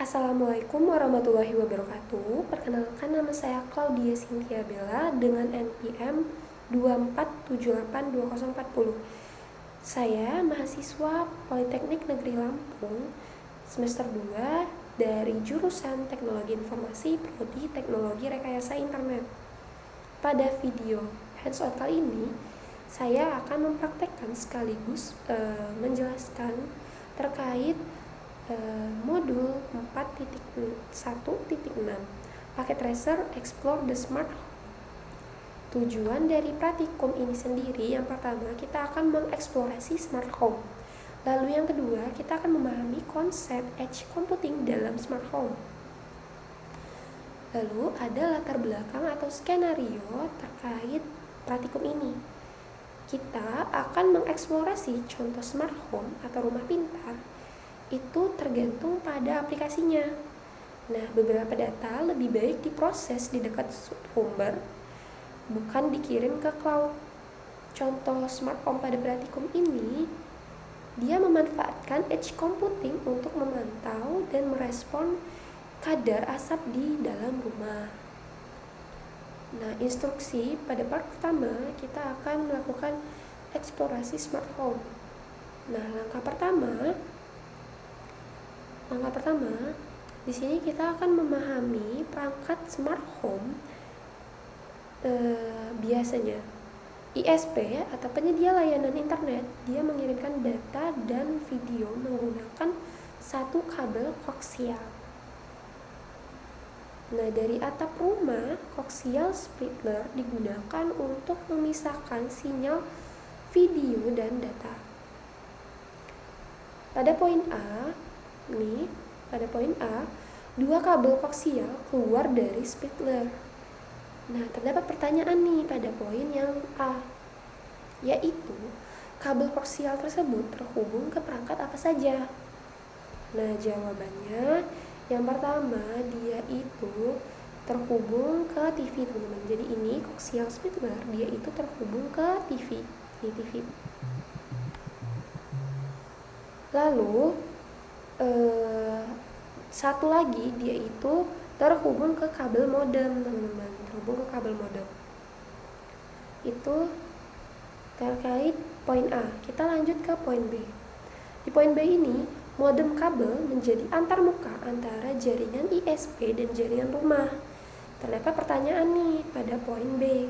Assalamualaikum warahmatullahi wabarakatuh. Perkenalkan, nama saya Claudia Cynthia Bella dengan NPM 24782040. Saya mahasiswa Politeknik Negeri Lampung semester 2 dari jurusan Teknologi Informasi Prodi Teknologi Rekayasa Internet. Pada video hands-on kali ini, saya akan mempraktekkan sekaligus menjelaskan terkait modul 4.1.6 Paket Tracer Explore the Smart Home. Tujuan dari praktikum ini sendiri, yang pertama kita akan mengeksplorasi smart home. Lalu yang kedua, kita akan memahami konsep edge computing dalam smart home. Lalu ada latar belakang atau skenario terkait praktikum ini. Kita akan mengeksplorasi contoh smart home atau rumah pintar. Itu tergantung pada aplikasinya. Nah, beberapa data lebih baik diproses di dekat sumber, bukan dikirim ke cloud. Contoh smart home pada praktikum ini, dia memanfaatkan edge computing untuk memantau dan merespon kadar asap di dalam rumah. Nah, instruksi pada part pertama kita akan melakukan eksplorasi smart home. Nah, langkah pertama, di sini kita akan memahami perangkat smart home. Biasanya ISP atau penyedia layanan internet, dia mengirimkan data dan video menggunakan satu kabel koaksial. Nah, dari atap rumah, koaksial splitter digunakan untuk memisahkan sinyal video dan data. Pada poin A, dua kabel koaksial keluar dari splitter. Nah, terdapat pertanyaan nih pada poin yang A, yaitu kabel koaksial tersebut terhubung ke perangkat apa saja? Nah, jawabannya yang pertama, dia itu terhubung ke TV, teman-teman. Jadi ini koaksial splitter, dia itu terhubung ke TV. Ini TV. Lalu satu lagi, dia itu terhubung ke kabel modem, teman-teman. Terhubung ke kabel modem. Itu terkait poin A. Kita lanjut ke poin B. Di poin B ini, modem kabel menjadi antarmuka antara jaringan ISP dan jaringan rumah. Terdapat pertanyaan nih pada poin B,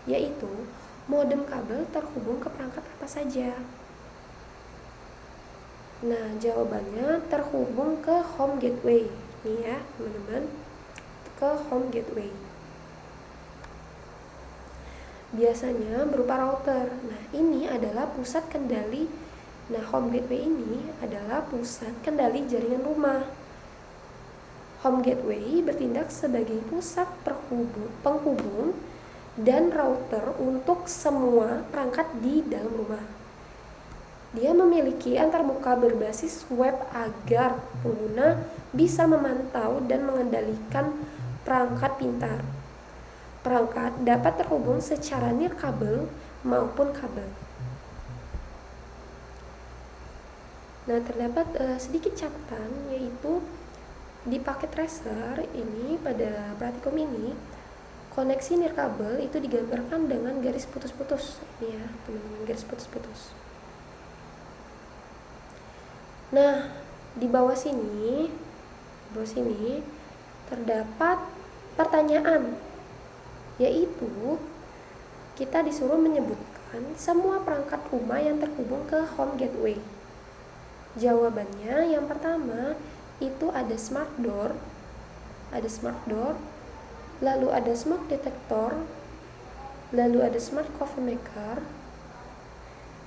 yaitu modem kabel terhubung ke perangkat apa saja? Nah, jawabannya terhubung ke home gateway. Nih ya, teman-teman, ke home gateway. Biasanya berupa router. Nah, ini adalah pusat kendali. Nah, home gateway ini adalah pusat kendali jaringan rumah. Home gateway bertindak sebagai pusat penghubung dan router untuk semua perangkat di dalam rumah. Dia memiliki antarmuka berbasis web agar pengguna bisa memantau dan mengendalikan perangkat pintar. Perangkat dapat terhubung secara nirkabel maupun kabel. Nah, terdapat sedikit catatan, yaitu di paket tracer ini, pada praktikum ini, koneksi nirkabel itu digambarkan dengan garis putus-putus. Ini ya, teman-teman, garis putus-putus. Nah, di bawah sini terdapat pertanyaan, yaitu kita disuruh menyebutkan semua perangkat rumah yang terhubung ke home gateway. Jawabannya yang pertama itu ada smart door, lalu ada smoke detector, lalu ada smart coffee maker,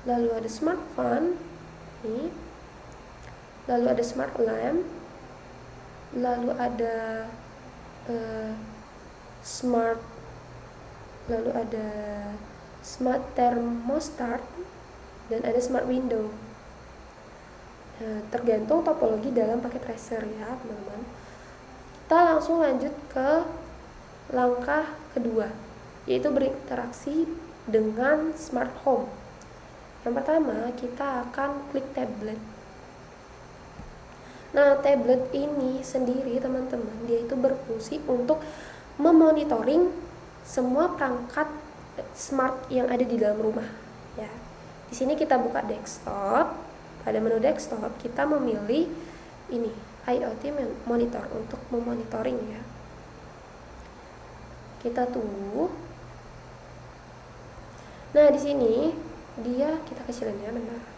lalu ada smart fan, nih, lalu ada smart lamp, lalu ada smart thermostat, dan ada smart window. Tergantung topologi dalam paket tracer ya, teman-teman. Kita langsung lanjut ke langkah kedua, yaitu berinteraksi dengan smart home. Yang pertama, kita akan klik tablet. Nah, tablet ini sendiri teman-teman, dia itu berfungsi untuk memonitoring semua perangkat smart yang ada di dalam rumah ya. Di sini kita buka desktop. Pada menu desktop kita memilih ini IoT monitor untuk memonitoring ya. Kita tunggu. Nah, di sini dia kita kecilin ya, bentar.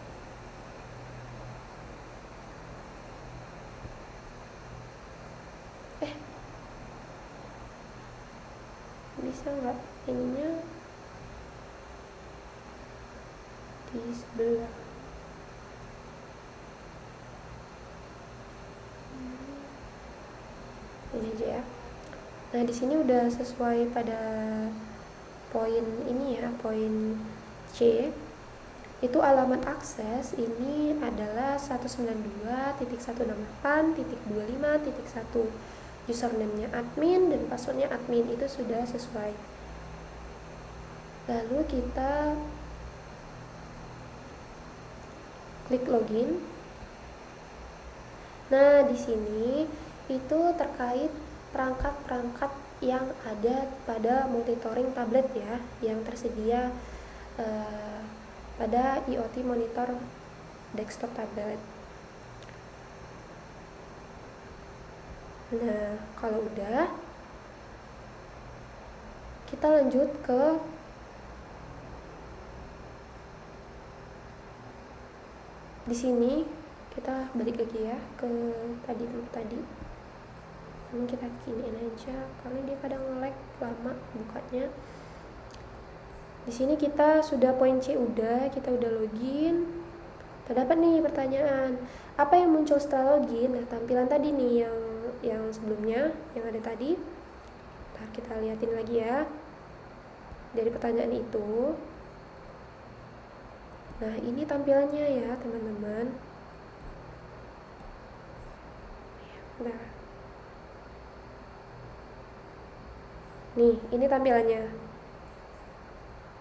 Bisa nggak ininya di sebelah? Ini aja ya. Nah, di sini udah sesuai pada poin ini ya, poin C. Itu alamat akses ini adalah 192.168.25.1. Username-nya admin dan passwordnya admin, itu sudah sesuai. Lalu kita klik login. Nah, di sini itu terkait perangkat-perangkat yang ada pada monitoring tablet ya, yang tersedia pada IoT monitor desktop tablet. Nah, kalau udah, kita lanjut ke di sini. Kita balik lagi ya ke tempat tadi. Ini kita kiniin aja karena dia kadang nge-lag lama bukanya. Di sini kita sudah poin C, kita udah login. Terdapat nih pertanyaan, apa yang muncul setelah login? Nah, tampilan tadi nih yang sebelumnya, yang ada tadi. Ntar kita liatin lagi ya. Dari pertanyaan itu. Nah, ini tampilannya ya, teman-teman. Nah. Nih, ini tampilannya.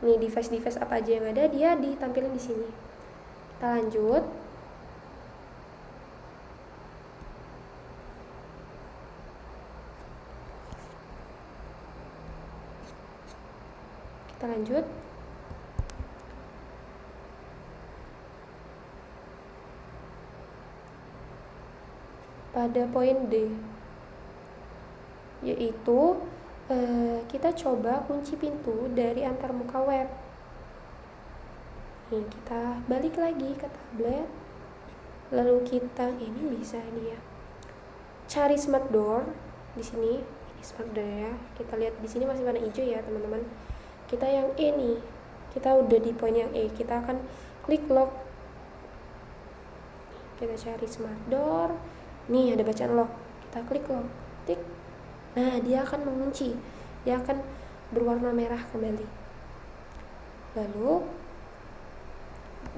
Nih, device-device apa aja yang ada, dia ditampilin di sini. Kita lanjut. Kita lanjut. Pada poin D, yaitu kita coba kunci pintu dari antarmuka web. Nih, kita balik lagi ke tablet. Lalu kita ini bisa nih ya. Cari smart door di sini. Ini smart door ya. Kita lihat di sini masih warna hijau ya, teman-teman. Kita yang E nih. Kita udah di poin yang E. Kita akan klik lock. Kita cari smart door. Nih ada bacaan lock. Kita klik lock. Tik. Nah, dia akan mengunci. Dia akan berwarna merah kembali. Lalu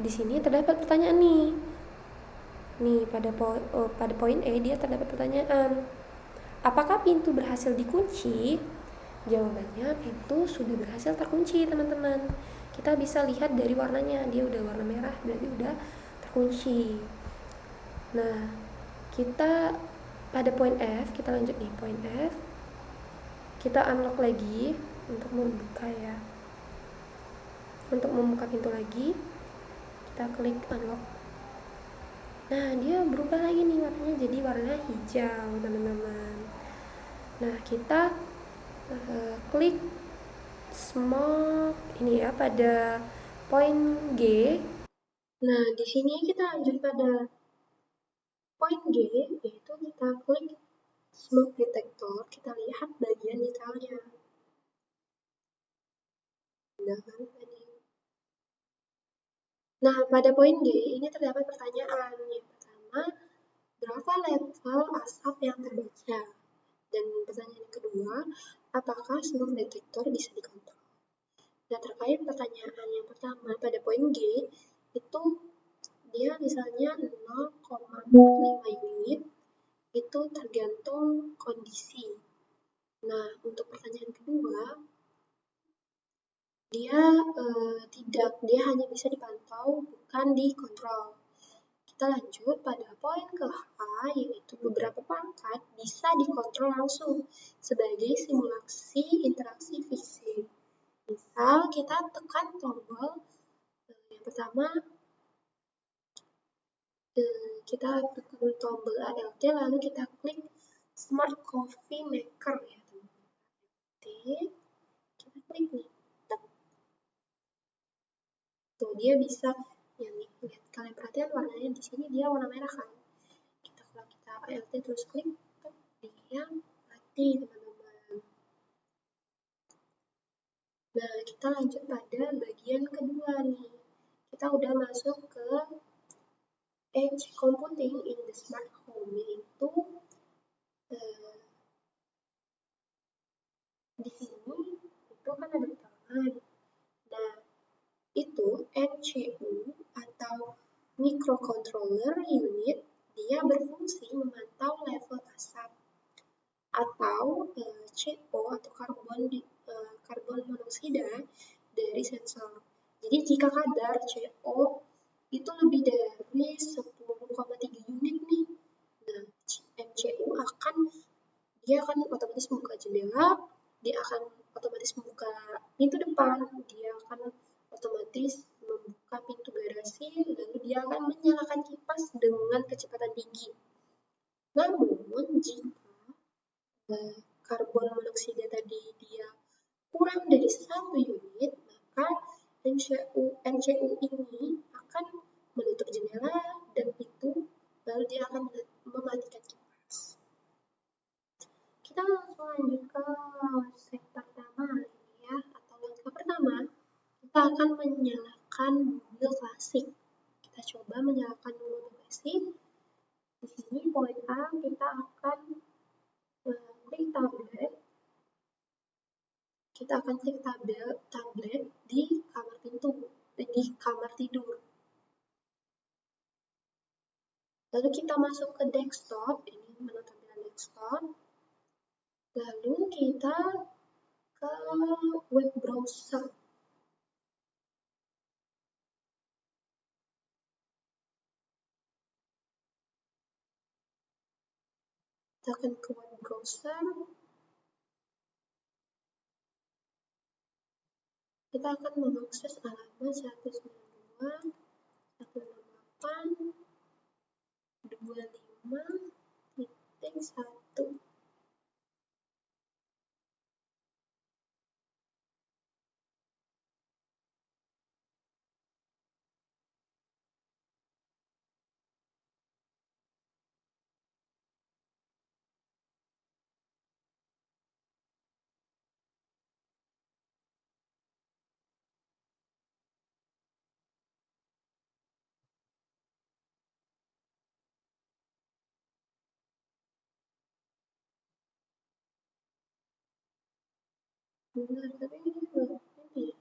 di sini terdapat pertanyaan nih. Nih pada poin E dia terdapat pertanyaan. Apakah pintu berhasil dikunci? Jawabannya, pintu sudah berhasil terkunci, teman-teman. Kita bisa lihat dari warnanya, dia udah warna merah, berarti udah terkunci. Nah, kita pada poin F, kita lanjut nih poin F. Kita unlock lagi untuk membuka ya. Untuk membuka pintu lagi, kita klik unlock. Nah, dia berubah lagi nih warnanya jadi warna hijau, teman-teman. Nah, kita klik smoke ini ya pada poin G. Nah, di sini kita lanjut pada poin G, yaitu kita klik smoke detector, kita lihat bagian detailnya. Nah, pada poin G ini terdapat pertanyaan. Yang pertama, berapa level asap yang terbaca? Dan pertanyaan yang kedua, apakah smoke detector bisa dikontrol? Nah, terkait pertanyaan yang pertama pada poin G, itu dia misalnya 0,45 unit, itu tergantung kondisi. Nah, untuk pertanyaan kedua, dia hanya bisa dipantau, bukan dikontrol. kita lanjut pada poin ke-H, yaitu beberapa perangkat bisa dikontrol langsung sebagai simulasi interaksi fisik. Misal kita tekan tombol yang pertama, kita tekan tombol ALT lalu kita klik Smart Coffee Maker ya teman-teman. Kita klik nih. Tuh dia bisa yang nih, lihat kalian perhatikan warnanya di sini dia warna merah kan. Kalau kita ALT terus klik, dia mati teman-teman. Nah, kita lanjut pada bagian kedua nih. Kita udah masuk ke Edge Computing in the Smart Home, yaitu di sini itu kan ada tangan. Nah, itu MCU atau Microcontroller Unit, dia berfungsi memantau level asap atau CO atau karbon monoksida dari sensor. Jadi jika kadar CO itu lebih dari 10,3 unit nih, nah MCU dia akan otomatis membuka jendela, dia akan otomatis membuka pintu depan, dia akan otomatis membuka pintu garasi, lalu dia akan menyalakan kipas dengan kecepatan tinggi. Namun jika karbon monoksida tadi dia kurang dari 1 unit, maka MCU ini akan menutup jendela dan pintu, lalu dia akan mematikan kipas. Kita langsung lanjut ke step pertama ya, atau langkah pertama, kita akan menyalakan mobil klasik. Kita coba menyalakan mobil klasik. Di sini poin A, kita akan klik tablet. Kita akan klik tablet di kamar tidur. Lalu kita masuk ke desktop, ini menu tampilan desktop. Lalu kita ke web browser. Kita akan ke web browser. Kita akan mengakses alamat 192.168.25.1. Benar, tapi ini belum ini ya.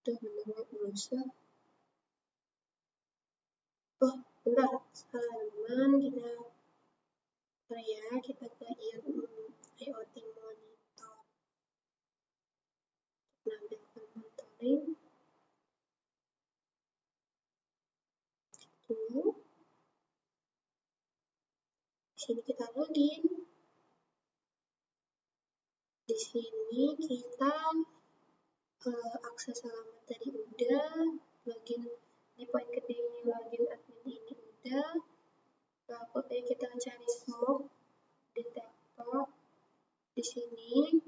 Udah benar web browser. Oh, bentar. Halaman kita ke IoT monitor. Menampilkan monitoring. Tunggu. Di sini kita login. Di sini kita akses alamat tadi udah, login di poin kedua ini login admin ini udah. Lalu kita cari smoke detector. Di sini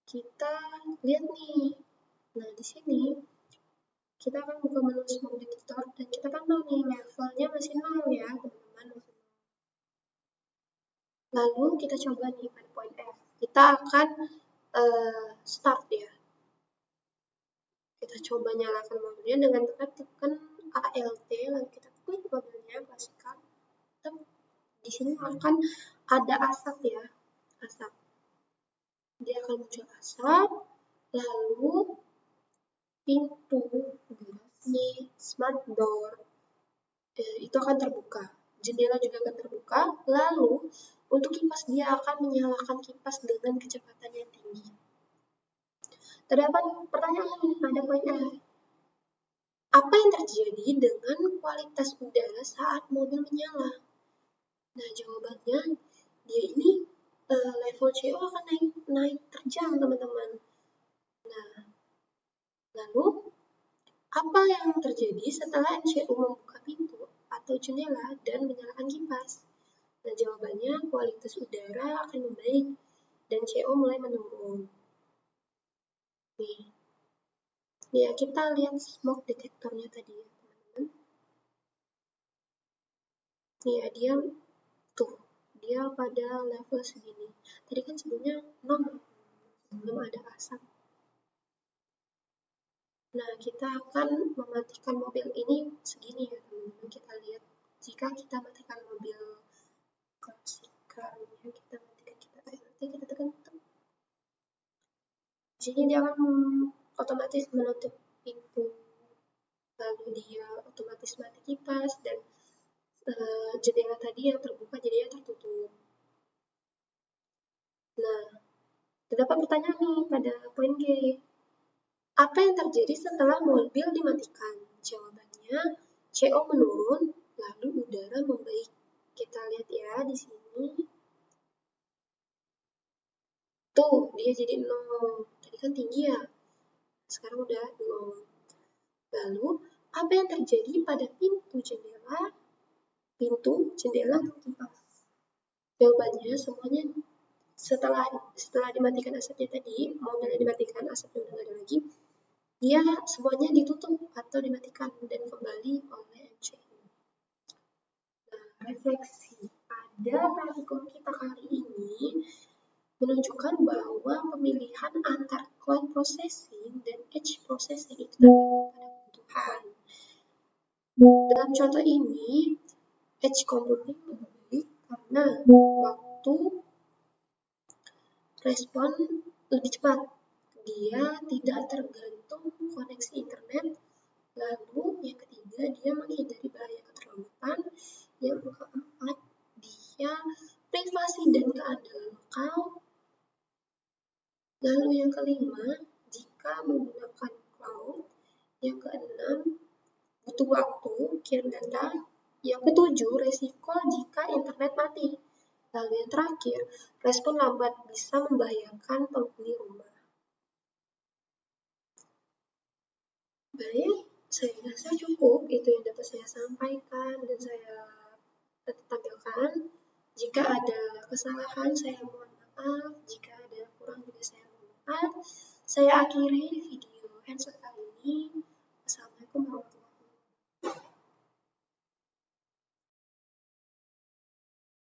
kita lihat nih. Nah, di sini kita akan buka menu smoke detector dan kita pantau nih levelnya masih 0 ya, teman-teman. Lalu kita coba nih pada poin F. Kita akan start ya. Kita coba nyalakan mobilnya dengan tekan ALT, lalu kita klik mobilnya, pastikan. Di sini akan ada asap ya, asap. Dia akan muncul asap, lalu pintu garasi, smart door itu akan terbuka. Jendela juga akan terbuka, lalu Untuk kipas, dia akan menyalakan kipas dengan kecepatan yang tinggi. Terdapat pertanyaan pada poin A. Apa yang terjadi dengan kualitas udara saat mobil menyala? Nah, jawabannya, dia ini level CO akan naik terjang, teman-teman. Nah, lalu apa yang terjadi setelah NCU membuka pintu atau jendela dan menyalakan kipas? Nah, jawabannya kualitas udara akan membaik dan CO mulai menurun. Nih, ya kita lihat smoke detektornya tadi ya, teman-teman. Nih, dia pada level segini. Tadi kan sebelumnya 0, belum ada asap. Nah, kita akan mematikan mobil ini segini ya, teman-teman. Kita lihat, jika kita matikan mobil klasik karnya, kita tekan. Di sini dia akan otomatis menutup pintu, lalu dia otomatis mati kipas, dan jendela tadi yang terbuka jadinya tertutup. Nah, terdapat pertanyaan nih pada poin G. Apa yang terjadi setelah mobil dimatikan? Jawabannya, CO menurun, lalu udara membaik. Kita lihat ya di sini. Tuh, dia jadi 0. Tadi kan tinggi ya. Sekarang udah 0. Lalu, apa yang terjadi pada pintu, jendela, dan kipas? Jawabannya, semuanya setelah dimatikan asapnya tadi, mobilnya dimatikan, asapnya udah nggak ada lagi, dia semuanya ditutup atau dimatikan dan kembali oleh NCU. Nah, refleksi pada praktikum kita kali ini menunjukkan bahwa pemilihan antar cloud processing dan edge processing itu tergantung pada kebutuhan. Dalam contoh ini, edge computing lebih baik karena waktu respon lebih cepat. Dia tidak tergantung koneksi internet. Lalu yang ketiga, dia menghindari bahaya keterlambatan. Yang keempat, dia privasi dan keadilan lokal. Lalu yang kelima, jika menggunakan cloud. Yang keenam, butuh waktu kirim data. Yang ketujuh, resiko jika internet mati. Lalu yang terakhir, respon lambat bisa membahayakan penghuni rumah. Baik, saya rasa cukup itu yang dapat saya sampaikan dan saya tampilkan. Jika ada kesalahan, saya mohon maaf. Jika ada kurang juga saya mohon maaf. Saya akhiri